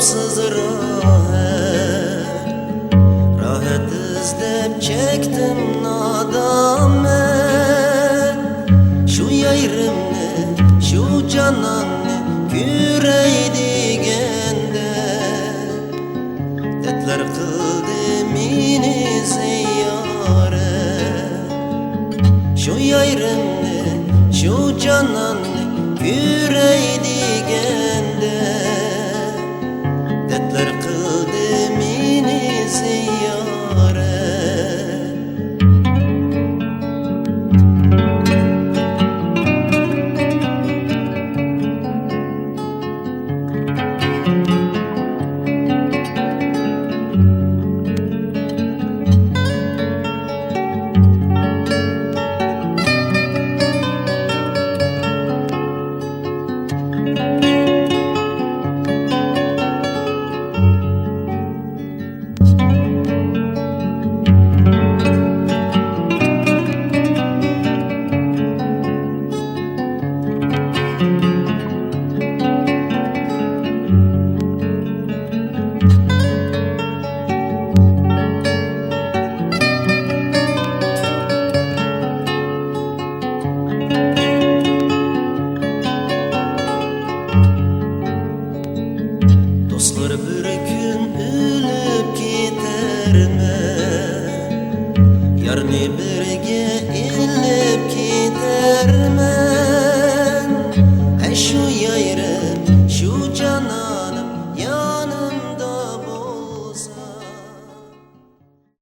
Cevapsız rahat izlep çektim nadamet. Şu yayrimni, şu cananni küreydegende Dertler kıldı meni ziyaret. Şu yayrimni, şu cananni küreydegende Dertler kıldı meni ziyaret. Dostlar bir gün ölür